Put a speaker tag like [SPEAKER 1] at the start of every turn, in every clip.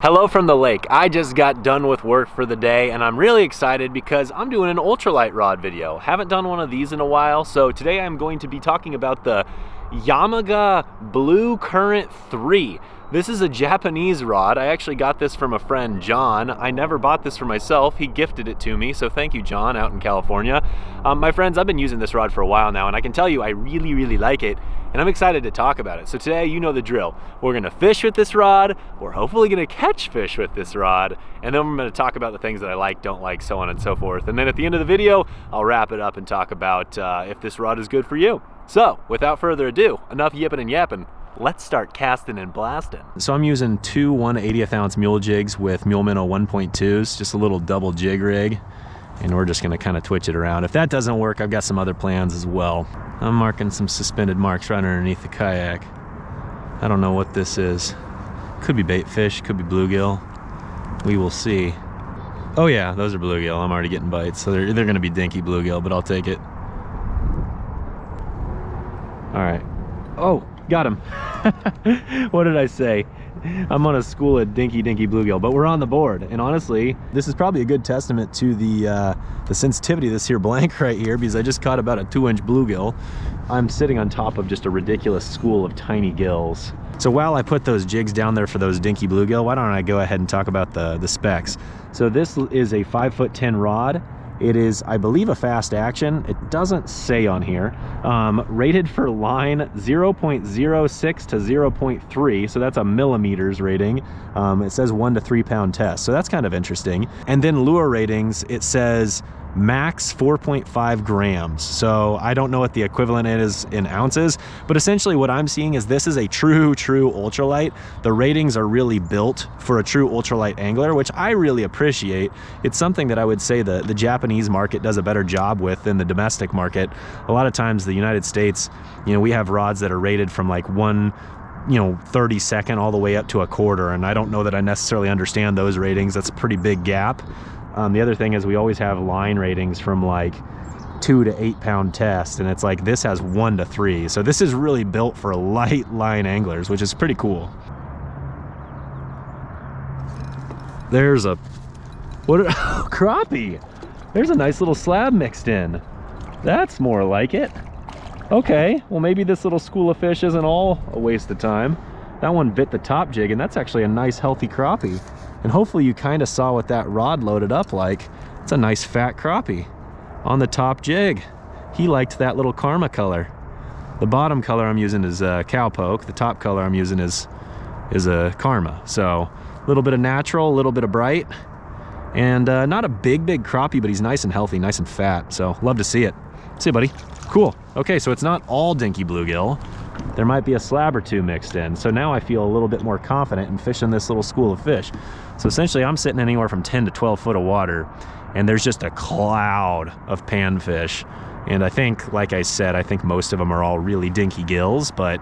[SPEAKER 1] Hello from the lake. I just got done with work for the day and I'm really excited because I'm doing an ultralight rod video. Haven't done one of these in a while, so today I'm going to be talking about the Yamaga Blue Current 3. This is a Japanese rod. I actually got this from a friend, John. I never bought this for myself. He gifted it to me, so thank you, John, out in California. My friends, I've been using this rod for a while now, and I can tell you I really like it, and I'm excited to talk about it. So today, you know the drill. We're gonna fish with this rod, we're hopefully gonna catch fish with this rod, and then we're gonna talk about the things that I like, don't like, so on and so forth. And then at the end of the video, I'll wrap it up and talk about if this rod is good for you. So, without further ado, enough yipping and yapping. Let's start casting and blasting. So I'm using two 1/80th ounce mule jigs with Mule Minnow 1.2s, just a little double jig rig, and we're just gonna kind of twitch it around. If that doesn't work, I've got some other plans as well. I'm marking some suspended marks right underneath the kayak. I don't know what this is. Could be bait fish, could be bluegill. We will see. Oh yeah, those are bluegill. I'm already getting bites, so they're gonna be dinky bluegill, but I'll take it. All right. Oh, got him. What did I say? I'm on a school of dinky bluegill, but we're on the board. And honestly, this is probably a good testament to the sensitivity of this here blank right here, because I just caught about a 2-inch bluegill. I'm sitting on top of just a ridiculous school of tiny gills. So while I put those jigs down there for those dinky bluegill, why don't I go ahead and talk about the specs. So this is a 5'10" rod. It is, I believe, a fast action. It doesn't say on here. Rated for line 0.06 to 0.3, so that's a millimeters rating. It says 1 to 3 pound test, so that's kind of interesting. And then lure ratings, it says max 4.5 grams. So I don't know what the equivalent is in ounces, but essentially what I'm seeing is this is a true ultralight. The ratings are really built for a true ultralight angler, which I really appreciate. It's something that I would say the Japanese market does a better job with than the domestic market. A lot of times the United States, you know, we have rods that are rated from like 1/32 all the way up to a quarter, and I don't know that I necessarily understand those ratings. That's a pretty big gap. The other thing is we always have line ratings from like 2 to 8 pound test, and it's like this has 1 to 3. So this is really built for light line anglers, which is pretty cool. There's a, crappie. There's a nice little slab mixed in. That's more like it. Okay, well maybe this little school of fish isn't all a waste of time. That one bit the top jig, and that's actually a nice healthy crappie. And hopefully you kind of saw what that rod loaded up like. It's a nice fat crappie on the top jig. He liked that little karma color. The bottom color I'm using is cowpoke. The top color I'm using is a karma. So a little bit of natural, a little bit of bright, and not a big crappie, but he's nice and healthy, nice and fat. So love to see it. See you, buddy. Cool. Okay, so it's not all dinky bluegill. There might be a slab or two mixed in. So now I feel a little bit more confident in fishing this little school of fish. So essentially I'm sitting anywhere from 10 to 12 foot of water, and there's just a cloud of panfish. And I think, like I said, I think most of them are all really dinky gills, but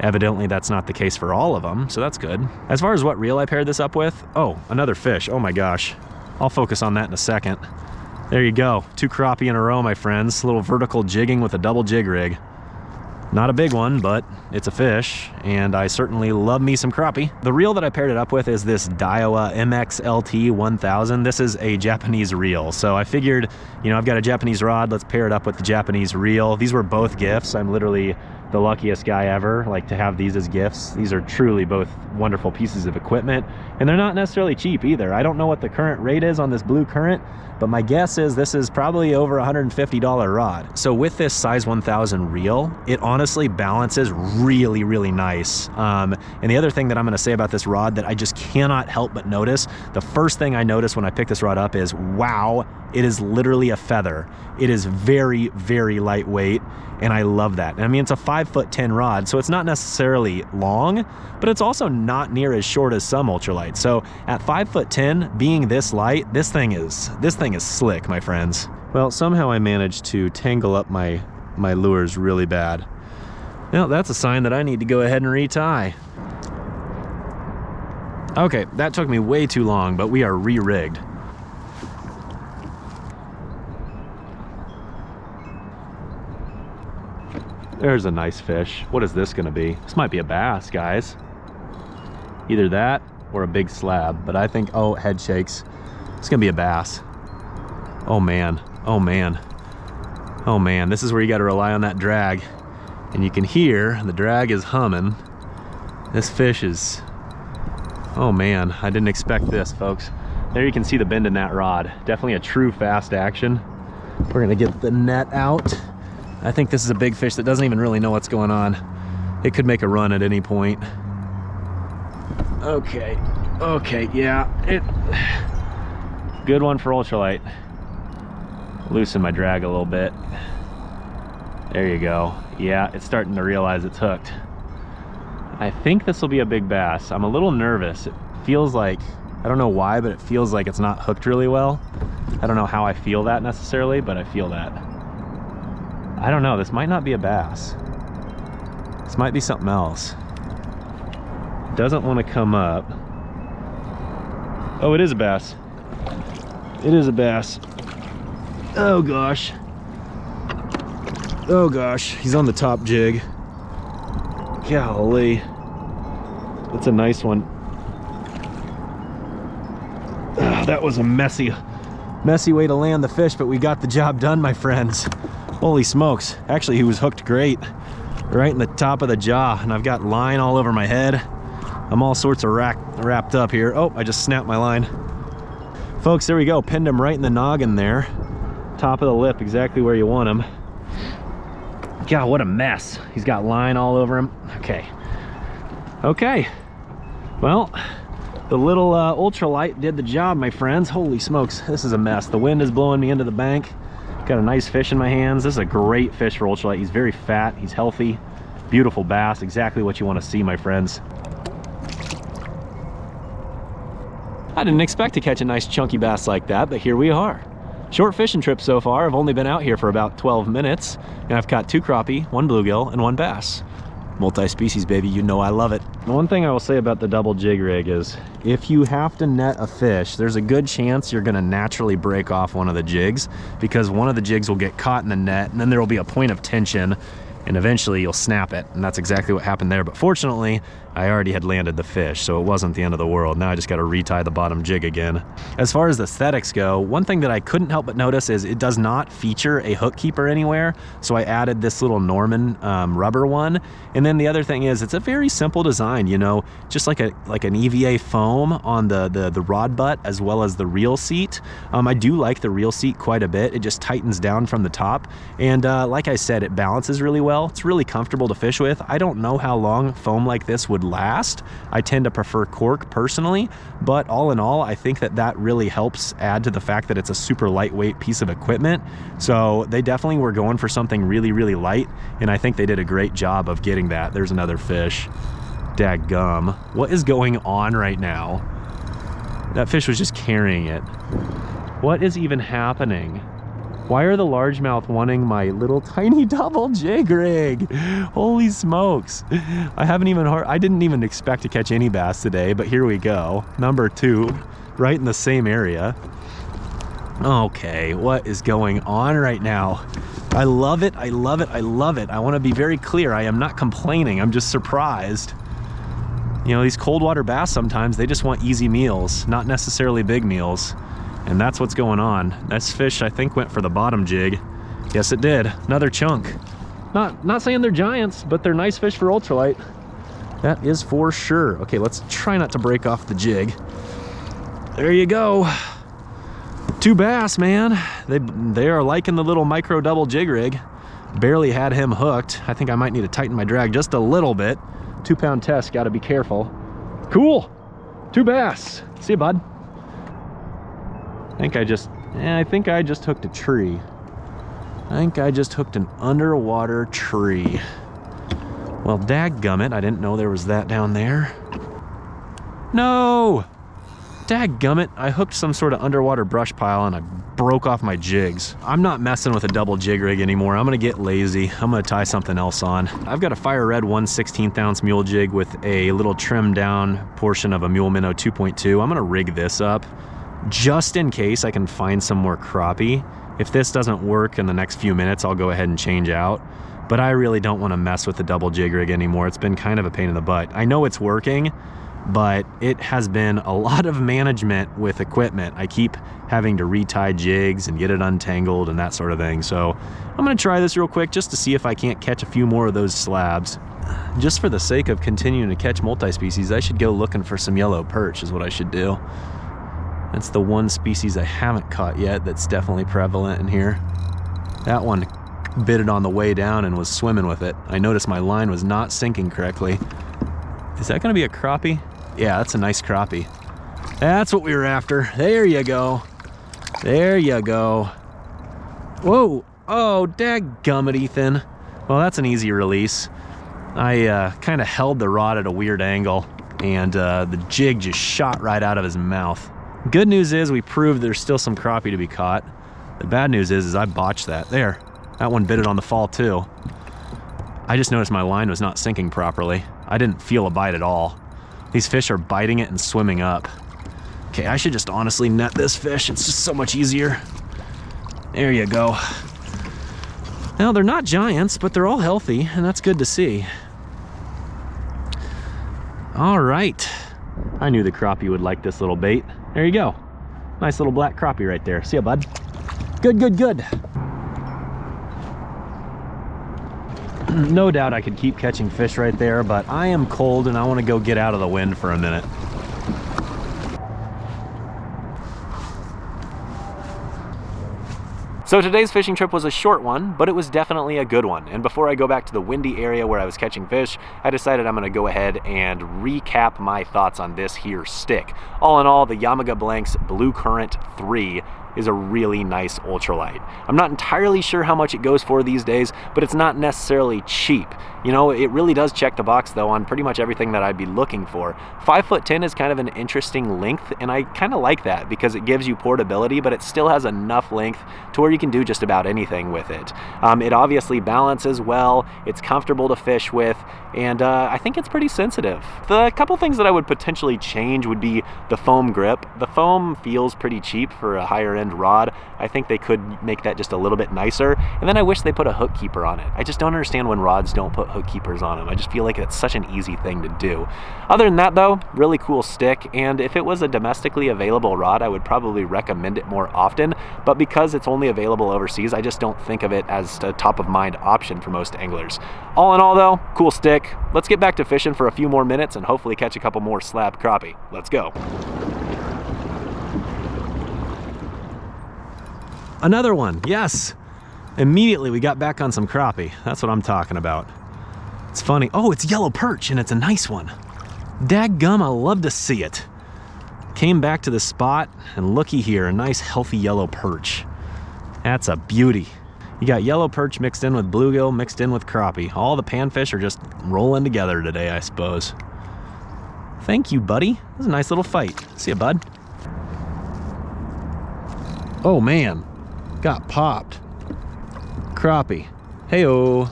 [SPEAKER 1] evidently that's not the case for all of them, so that's good. As far as what reel I paired this up with, oh, another fish. Oh my gosh. I'll focus on that in a second. There you go. 2 crappie in a row, my friends. A little vertical jigging with a double jig rig. Not a big one, but it's a fish, and I certainly love me some crappie. The reel that I paired it up with is this Daiwa MXLT 1000. This is a Japanese reel, so I figured, you know, I've got a Japanese rod, let's pair it up with the Japanese reel. These were both gifts. I'm literally the luckiest guy ever, like, to have these as gifts. These are truly both wonderful pieces of equipment, and they're not necessarily cheap either. I don't know what the current rate is on this Blue Current, but my guess is this is probably over $150 rod. So with this size 1000 reel, it honestly balances really nice. And the other thing that I'm gonna say about this rod that I just cannot help but notice, the first thing I noticed when I picked this rod up is, wow, it is literally a feather. It is very lightweight, and I love that. And I mean, it's a 5'10" rod, so it's not necessarily long, but it's also not near as short as some ultralights. So at 5'10", being this light, this thing is slick, my friends. Well, somehow I managed to tangle up my lures really bad. Now that's a sign that I need to go ahead and retie. Okay, that took me way too long, but we are re-rigged. There's a nice fish. What is this gonna be? This might be a bass, guys. Either that or a big slab, but I think, oh, head shakes. It's gonna be a bass. Oh man, oh man. Oh man, this is where you gotta rely on that drag. And you can hear the drag is humming. This fish is, oh man, I didn't expect this, folks. There you can see the bend in that rod. Definitely a true fast action. We're gonna get the net out. I think this is a big fish that doesn't even really know what's going on. It could make a run at any point. Okay, okay, yeah. Good one for ultralight. Loosen my drag a little bit. There you go. Yeah, it's starting to realize it's hooked. I think this will be a big bass. I'm a little nervous. It feels like, I don't know why, but it feels like it's not hooked really well. I don't know how I feel that necessarily, but I feel that. I don't know, this might not be a bass. This might be something else. Doesn't want to come up. Oh, it is a bass. It is a bass. Oh gosh. Oh gosh, he's on the top jig. Golly. That's a nice one. Oh, that was a messy way to land the fish, but we got the job done, my friends. Holy smokes. Actually, he was hooked great. Right in the top of the jaw, and I've got line all over my head. I'm all sorts of wrapped up here. Oh, I just snapped my line. Folks, there we go. Pinned him right in the noggin there. Top of the lip, exactly where you want him. God, what a mess. He's got line all over him. Okay. Okay. Well, the little ultralight did the job, my friends. Holy smokes, this is a mess. The wind is blowing me into the bank. Got a nice fish in my hands. This is a great fish for ultralight. He's very fat, he's healthy, beautiful bass. Exactly what you want to see, my friends. I didn't expect to catch a nice chunky bass like that, but here we are. Short fishing trip so far. I've only been out here for about 12 minutes, and I've caught 2 crappie, 1 bluegill, and 1 bass. Multi-species, baby, you know I love it. The one thing I will say about the double jig rig is if you have to net a fish, there's a good chance you're gonna naturally break off one of the jigs, because one of the jigs will get caught in the net, and then there will be a point of tension, and eventually you'll snap it. And that's exactly what happened there. But fortunately, I already had landed the fish, so it wasn't the end of the world. Now I just got to retie the bottom jig again. As far as the aesthetics go, one thing that I couldn't help but notice is it does not feature a hook keeper anywhere. So I added this little Norman rubber one. And then the other thing is it's a very simple design, you know, just like an EVA foam on the rod butt as well as the reel seat. I do like the reel seat quite a bit. It just tightens down from the top. And like I said, it balances really well. It's really comfortable to fish with. I don't know how long foam like this would last. I tend to prefer cork personally, but all in all, I think that really helps add to the fact that it's a super lightweight piece of equipment. So they definitely were going for something really, really light, and I think they did a great job of getting that. There's another fish. Dadgum. What is going on right now? That fish was just carrying it. What is even happening? Why are the largemouth wanting my little tiny double jig rig? Holy smokes. I didn't even expect to catch any bass today, but here we go. Number 2, right in the same area. Okay, what is going on right now? I love it, I love it, I love it. I want to be very clear, I am not complaining, I'm just surprised. You know, these cold water bass sometimes, they just want easy meals, not necessarily big meals. And that's what's going on. This fish, I think, went for the bottom jig. Yes, it did. Another chunk. Not saying they're giants, but they're nice fish for ultralight. That is for sure. Okay, let's try not to break off the jig. There you go. 2 bass, man. They are liking the little micro double jig rig. Barely had him hooked. I think I might need to tighten my drag just a little bit. 2-pound test, gotta be careful. Cool. 2 bass. See you, bud. I think I just hooked a tree. I think I just hooked an underwater tree. Well, dadgummit, I didn't know there was that down there. No! Dadgummit, I hooked some sort of underwater brush pile and I broke off my jigs. I'm not messing with a double jig rig anymore. I'm gonna get lazy. I'm gonna tie something else on. I've got a fire red 1/16 ounce mule jig with a little trimmed down portion of a mule minnow 2.2. I'm gonna rig this up just in case I can find some more crappie. If this doesn't work in the next few minutes, I'll go ahead and change out. But I really don't want to mess with the double jig rig anymore. It's been kind of a pain in the butt. I know it's working, but it has been a lot of management with equipment. I keep having to retie jigs and get it untangled and that sort of thing. So I'm gonna try this real quick just to see if I can't catch a few more of those slabs. Just for the sake of continuing to catch multi-species, I should go looking for some yellow perch is what I should do. That's the one species I haven't caught yet that's definitely prevalent in here. That one bit it on the way down and was swimming with it. I noticed my line was not sinking correctly. Is that gonna be a crappie? Yeah, that's a nice crappie. That's what we were after. There you go. There you go. Whoa, oh, dadgummit, Ethan. Well, that's an easy release. I kind of held the rod at a weird angle and the jig just shot right out of his mouth. Good news is we proved there's still some crappie to be caught. The bad news is I botched that. There, that one bit it on the fall too. I just noticed my line was not sinking properly. I didn't feel a bite at all. These fish are biting it and swimming up. Okay, I should just honestly net this fish. It's just so much easier. There you go. Now, they're not giants, but they're all healthy, and that's good to see. All right. I knew the crappie would like this little bait. There you go. Nice little black crappie right there. See ya, bud. Good, good, good. No doubt I could keep catching fish right there, but I am cold and I want to go get out of the wind for a minute. So today's fishing trip was a short one, but it was definitely a good one. And before I go back to the windy area where I was catching fish, I decided I'm gonna go ahead and recap my thoughts on this here stick. All in all, the Yamaga Blanks Blue Current 3 is a really nice ultralight. I'm not entirely sure how much it goes for these days, but it's not necessarily cheap. You know, it really does check the box though on pretty much everything that I'd be looking for. 5'10" is kind of an interesting length, and I kind of like that because it gives you portability, but it still has enough length to where you can do just about anything with it. It obviously balances well, it's comfortable to fish with, and I think it's pretty sensitive. The couple things that I would potentially change would be the foam grip. The foam feels pretty cheap for a higher end rod. I think they could make that just a little bit nicer, and then I wish they put a hook keeper on it. I just don't understand when rods don't put hook keepers on them. I just feel like it's such an easy thing to do. Other than that though, really cool stick, and if it was a domestically available rod, I would probably recommend it more often, but because it's only available overseas, I just don't think of it as a top of mind option for most anglers. All in all though, cool stick. Let's get back to fishing for a few more minutes and hopefully catch a couple more slab crappie. Let's go. Another one, yes. Immediately we got back on some crappie. That's what I'm talking about. It's funny. Oh, it's yellow perch, and it's a nice one. Dadgum, I love to see it. Came back to the spot, and looky here, a nice healthy yellow perch. That's a beauty. You got yellow perch mixed in with bluegill, mixed in with crappie. All the panfish are just rolling together today, I suppose. Thank you, buddy. That was a nice little fight. See ya, bud. Oh, man. Got popped. Crappie. Hey-oh.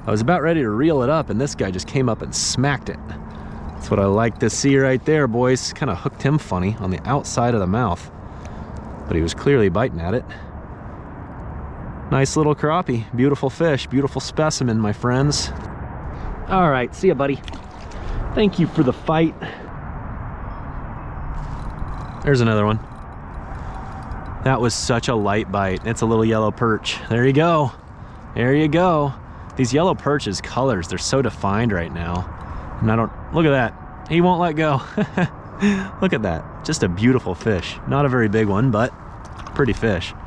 [SPEAKER 1] I was about ready to reel it up, and this guy just came up and smacked it. That's what I like to see right there, boys. Kind of hooked him funny on the outside of the mouth, but he was clearly biting at it. Nice little crappie. Beautiful fish. Beautiful specimen, my friends. All right, see ya, buddy. Thank you for the fight. There's another one. That was such a light bite. It's a little yellow perch. There you go. There you go. These yellow perch's colors, they're so defined right now. And I don't, look at that. He won't let go. Look at that. Just a beautiful fish. Not a very big one, but pretty fish.